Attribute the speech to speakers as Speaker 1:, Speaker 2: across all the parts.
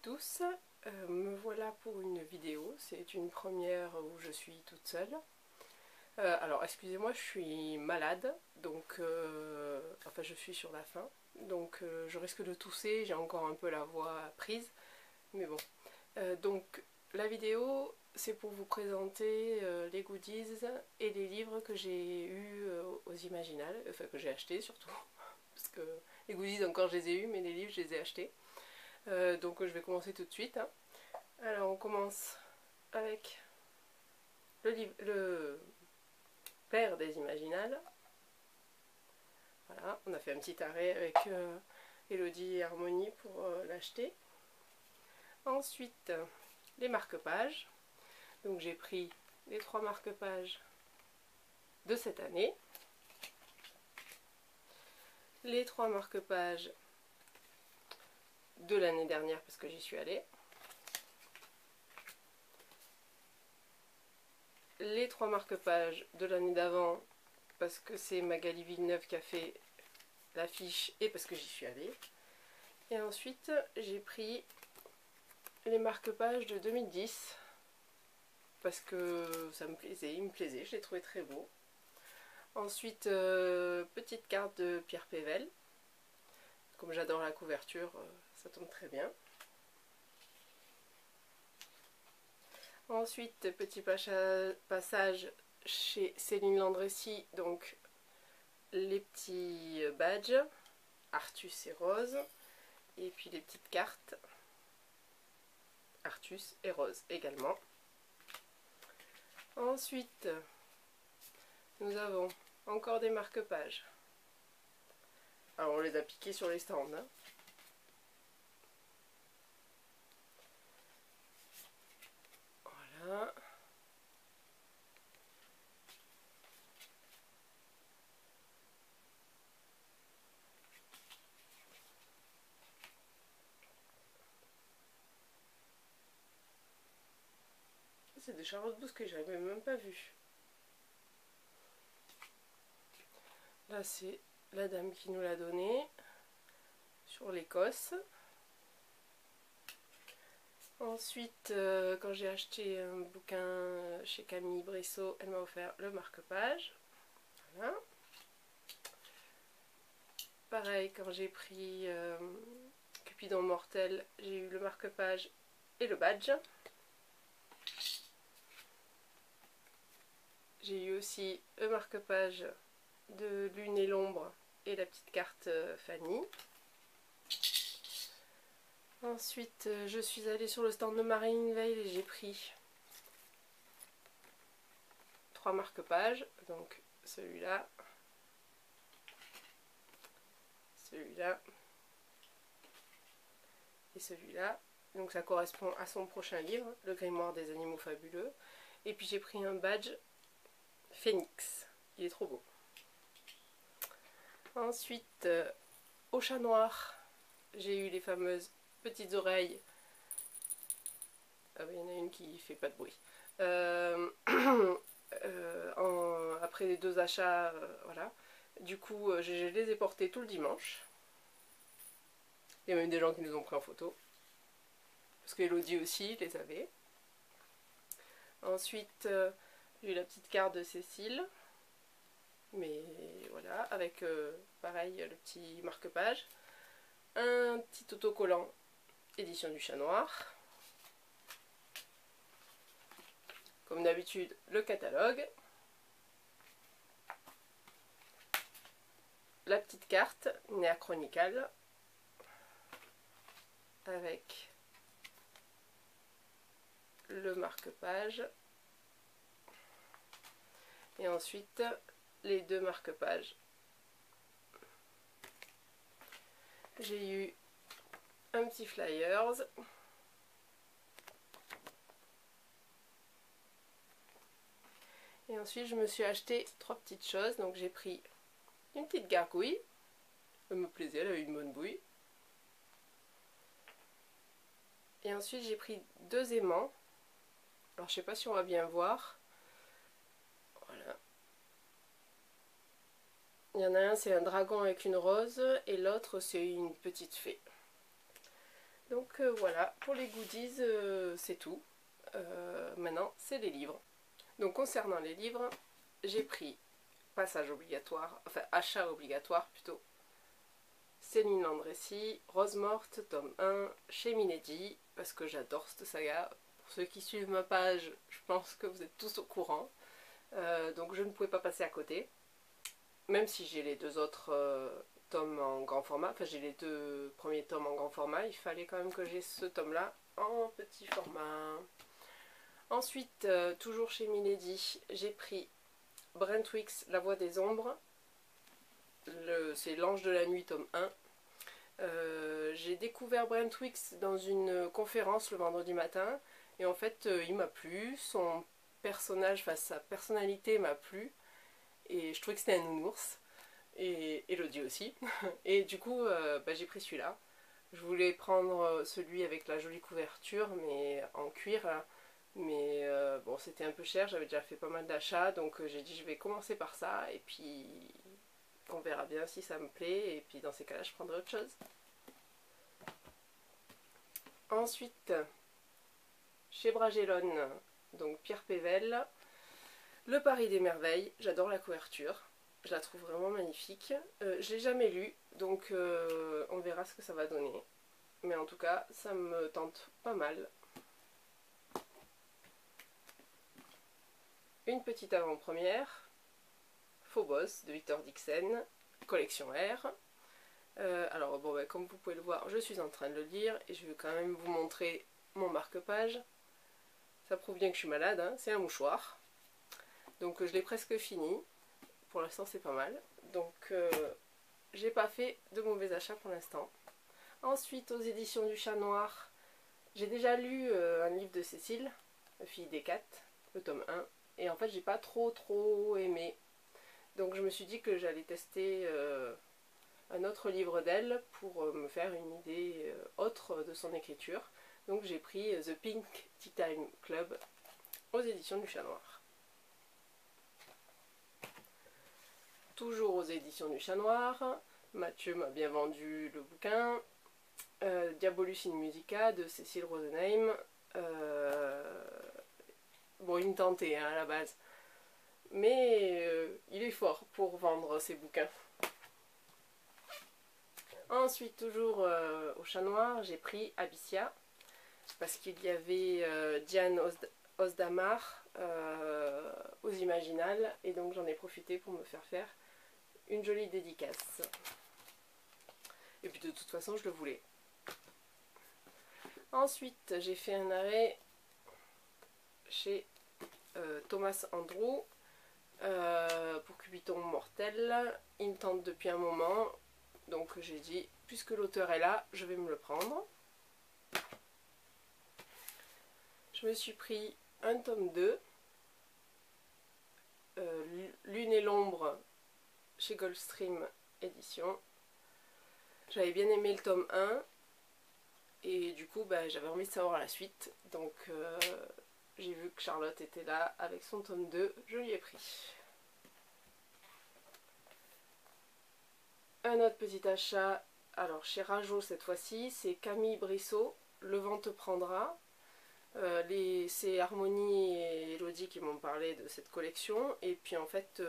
Speaker 1: tous, me voilà pour une vidéo. C'est une première où je suis toute seule. Alors excusez-moi, je suis malade, donc enfin je suis sur la fin, donc je risque de tousser, j'ai encore un peu la voix prise, mais bon. Donc la vidéo c'est pour vous présenter les goodies et les livres que j'ai eus aux Imaginales, enfin que j'ai achetés surtout, parce que les goodies encore je les ai eus, mais les livres je les ai achetés. Donc je vais commencer tout de suite, hein. Alors on commence avec le père des Imaginales. Voilà, on a fait un petit arrêt avec Elodie et Harmonie pour l'acheter. Ensuite, les marque-pages. Donc j'ai pris les 3 marque-pages de cette année, les 3 marque-pages de l'année dernière parce que j'y suis allée, les 3 marque-pages de l'année d'avant parce que c'est Magali Villeneuve qui a fait l'affiche et parce que j'y suis allée. Et ensuite j'ai pris les marque-pages de 2010 parce que ça me plaisait, il me plaisait, je les trouvais très beaux. Ensuite, petite carte de Pierre Pével. Comme j'adore la couverture, ça tombe très bien. Ensuite, petit passage chez Céline Landrecy, donc les petits badges, Artus et Rose, et puis les petites cartes, Artus et Rose également. Ensuite, nous avons encore des marque-pages. Alors on les a piqués sur les stands, hein. Voilà. C'est des Charlotte Bousquet que j'avais même pas vu. Là c'est la dame qui nous l'a donné sur l'Écosse. Ensuite, quand j'ai acheté un bouquin chez Camille Bressot, elle m'a offert le marque-page. Voilà. Pareil, quand j'ai pris Cupidon Mortel, j'ai eu le marque-page et le badge. J'ai eu aussi le marque-page de Lune et l'ombre et la petite carte Fanny. Ensuite, je suis allée sur le stand de Marine Veil et j'ai pris 3 marque-pages. Donc celui-là, celui-là et celui-là. Donc ça correspond à son prochain livre, Le Grimoire des animaux fabuleux. Et puis j'ai pris un badge Phénix. Il est trop beau. Ensuite, au chat noir, j'ai eu les fameuses petites oreilles. Ah oui, il y en a une qui fait pas de bruit. Après les 2 achats, voilà. Du coup, je les ai portées tout le dimanche. Il y a même des gens qui nous ont pris en photo. Parce qu'Elodie aussi les avait. Ensuite, j'ai eu la petite carte de Cécile. Mais voilà, avec pareil le petit marque-page. Un petit autocollant édition du chat noir. Comme d'habitude, le catalogue. La petite carte Néa Chronicle avec le marque-page et ensuite les 2 marque-pages. J'ai eu un petit flyers et ensuite je me suis acheté 3 petites choses. Donc j'ai pris une petite gargouille, elle me plaisait, elle avait une bonne bouille. Et ensuite j'ai pris 2 aimants. Alors je sais pas si on va bien voir. Voilà. Il y en a un, c'est un dragon avec une rose et l'autre c'est une petite fée. Donc voilà, pour les goodies, c'est tout. Maintenant, c'est les livres. Donc concernant les livres, j'ai pris passage obligatoire, enfin achat obligatoire plutôt. Céline Landrecy, Rose Morte, tome 1, chez Milady, parce que j'adore cette saga. Pour ceux qui suivent ma page, je pense que vous êtes tous au courant. Donc je ne pouvais pas passer à côté. Même si j'ai les deux autres tomes en grand format, enfin j'ai les deux premiers tomes en grand format, il fallait quand même que j'ai ce tome-là en petit format. Ensuite, toujours chez Milady, j'ai pris Brentwix, La Voix des Ombres. C'est L'Ange de la Nuit, tome 1. J'ai découvert Brentwix dans une conférence le vendredi matin. Et en fait, il m'a plu. Son personnage, enfin sa personnalité m'a plu. Et je trouvais que c'était un nounours. Et Elodie aussi. Et du coup, j'ai pris celui-là. Je voulais prendre celui avec la jolie couverture, mais en cuir. Hein. Mais bon, c'était un peu cher, j'avais déjà fait pas mal d'achats, donc j'ai dit je vais commencer par ça, et puis on verra bien si ça me plaît, et puis dans ces cas-là, je prendrai autre chose. Ensuite, chez Bragelonne, donc Pierre Pével, Le Paris des Merveilles, j'adore la couverture, je la trouve vraiment magnifique. Je l'ai jamais lu, donc on verra ce que ça va donner. Mais en tout cas, ça me tente pas mal. Une petite avant-première, Phobos de Victor Dixon, collection R. Alors bon, comme vous pouvez le voir, je suis en train de le lire et je vais quand même vous montrer mon marque-page. Ça prouve bien que je suis malade, hein. C'est un mouchoir. Donc je l'ai presque fini. Pour l'instant c'est pas mal. Donc j'ai pas fait de mauvais achats pour l'instant. Ensuite, aux éditions du Chat Noir, j'ai déjà lu un livre de Cécile, Fille des Cats, le tome 1. Et en fait j'ai pas trop aimé. Donc je me suis dit que j'allais tester un autre livre d'elle pour me faire une idée autre de son écriture. Donc j'ai pris The Pink Tea Time Club aux éditions du Chat Noir. Toujours aux éditions du Chat Noir, Mathieu m'a bien vendu le bouquin. Diabolus in Musica de Cécile Rosenheim. Bon, il me tentait hein, à la base. Mais il est fort pour vendre ses bouquins. Ensuite, toujours au Chat Noir, j'ai pris Abyssia. Parce qu'il y avait Diane Osdamar aux Imaginales. Et donc j'en ai profité pour me faire une jolie dédicace. Et puis de toute façon, je le voulais. Ensuite, j'ai fait un arrêt chez Thomas Andrew pour Cubiton Mortel. Il me tente depuis un moment, donc j'ai dit, puisque l'auteur est là, je vais me le prendre. Je me suis pris un tome 2, Lune et l'ombre chez Goldstream Édition. J'avais bien aimé le tome 1 et du coup j'avais envie de savoir la suite, donc j'ai vu que Charlotte était là avec son tome 2, je lui ai pris. Un autre petit achat, alors chez Rajo cette fois-ci, c'est Camille Brissot, Le vent te prendra. C'est Harmonie et Elodie qui m'ont parlé de cette collection, et puis en fait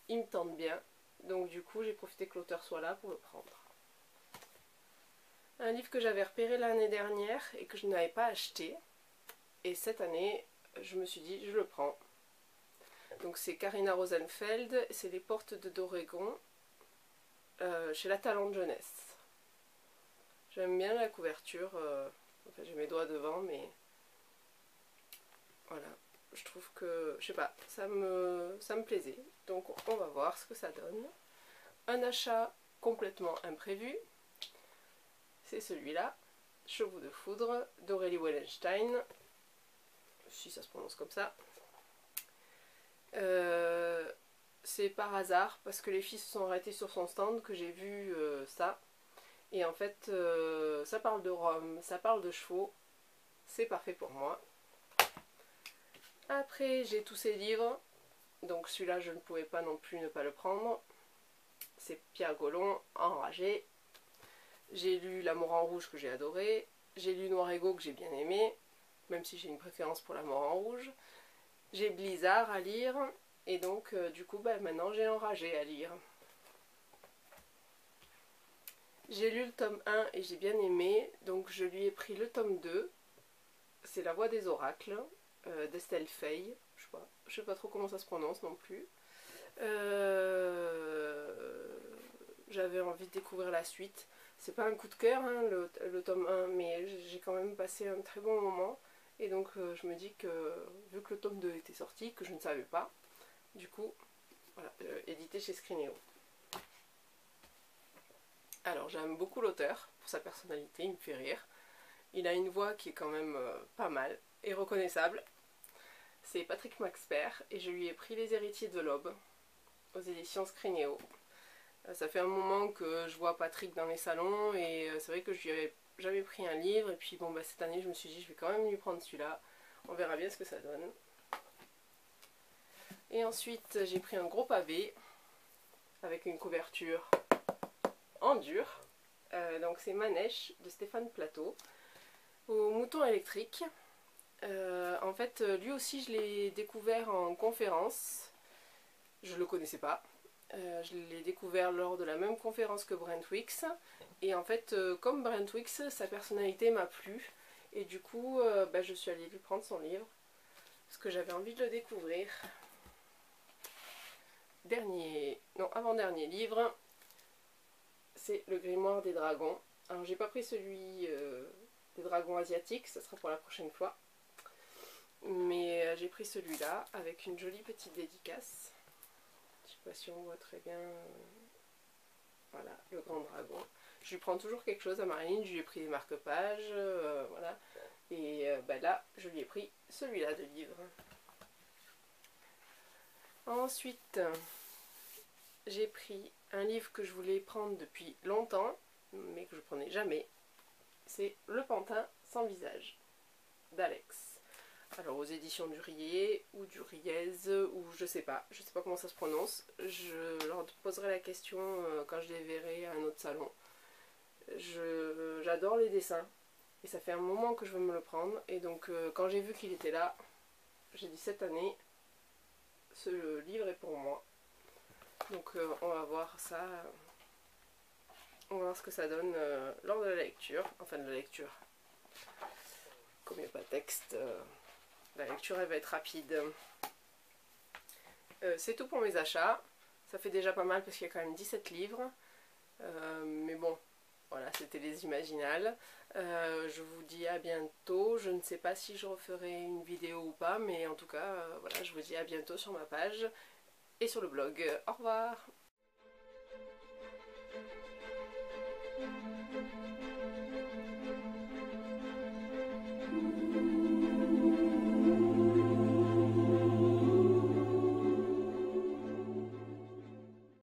Speaker 1: il me tente bien, donc du coup j'ai profité que l'auteur soit là pour le prendre. Un livre que j'avais repéré l'année dernière et que je n'avais pas acheté, et cette année je me suis dit je le prends. Donc c'est Karina Rosenfeld, c'est Les Portes de d'Oregon, chez La Talente Jeunesse. J'aime bien la couverture, enfin j'ai mes doigts devant, mais voilà, je trouve que, je sais pas, ça me plaisait. Donc on va voir ce que ça donne. Un achat complètement imprévu, c'est celui-là, Chevaux de foudre d'Aurélie Wellenstein, si ça se prononce comme ça. C'est par hasard, parce que les filles se sont arrêtées sur son stand, que j'ai vu ça. Et en fait, ça parle de Rome, ça parle de chevaux, c'est parfait pour moi. Après, j'ai tous ces livres, donc celui-là, je ne pouvais pas non plus ne pas le prendre. C'est Pierre Gollon, Enragé. J'ai lu L'amour en rouge que j'ai adoré. J'ai lu Noir Ego que j'ai bien aimé, même si j'ai une préférence pour L'amour en rouge. J'ai Blizzard à lire. Et donc du coup maintenant j'ai Enragé à lire. J'ai lu le tome 1 et j'ai bien aimé. Donc je lui ai pris le tome 2. C'est La Voix des oracles d'Estelle Fay. Je sais pas trop comment ça se prononce non plus. J'avais envie de découvrir la suite. C'est pas un coup de cœur hein, le tome 1, mais j'ai quand même passé un très bon moment. Et donc je me dis que vu que le tome 2 était sorti, que je ne savais pas, du coup, voilà, édité chez Scrinéo. Alors j'aime beaucoup l'auteur pour sa personnalité, il me fait rire. Il a une voix qui est quand même pas mal et reconnaissable. C'est Patrick Maxpert et je lui ai pris Les Héritiers de l'Aube aux éditions Scrinéo. Ça fait un moment que je vois Patrick dans les salons et c'est vrai que je lui avais jamais pris un livre et puis bon cette année je me suis dit je vais quand même lui prendre celui-là. On verra bien ce que ça donne. Et ensuite j'ai pris un gros pavé avec une couverture en dur. Donc c'est Manèche de Stéphane Plateau au mouton électrique. En fait lui aussi je l'ai découvert en conférence. Je le connaissais pas. Je l'ai découvert lors de la même conférence que Brent Wicks. Et en fait, comme Brent Wicks, sa personnalité m'a plu. Et du coup, je suis allée lui prendre son livre. Parce que j'avais envie de le découvrir. Avant-dernier livre, c'est Le Grimoire des Dragons. Alors j'ai pas pris celui des dragons asiatiques, ça sera pour la prochaine fois. Mais j'ai pris celui-là avec une jolie petite dédicace. Je sais pas si on voit très bien. Voilà, le grand dragon. Je lui prends toujours quelque chose à Marilyn, je lui ai pris des marque-pages, voilà. Et là, je lui ai pris celui-là de livre. Ensuite, j'ai pris un livre que je voulais prendre depuis longtemps, mais que je prenais jamais. C'est Le Pantin sans visage, d'Alex. Alors aux éditions du Riez ou du Riez ou je sais pas comment ça se prononce. Je leur poserai la question quand je les verrai à un autre salon. J'adore les dessins et ça fait un moment que je veux me le prendre et donc quand j'ai vu qu'il était là, j'ai dit cette année ce livre est pour moi. Donc on va voir ça, on va voir ce que ça donne lors de la lecture, enfin de la lecture. Comme il n'y a pas de texte. La lecture elle va être rapide. C'est tout pour mes achats. Ça fait déjà pas mal parce qu'il y a quand même 17 livres. Mais bon, voilà, c'était les Imaginales. Je vous dis à bientôt. Je ne sais pas si je referai une vidéo ou pas, mais en tout cas, voilà, je vous dis à bientôt sur ma page et sur le blog. Au revoir!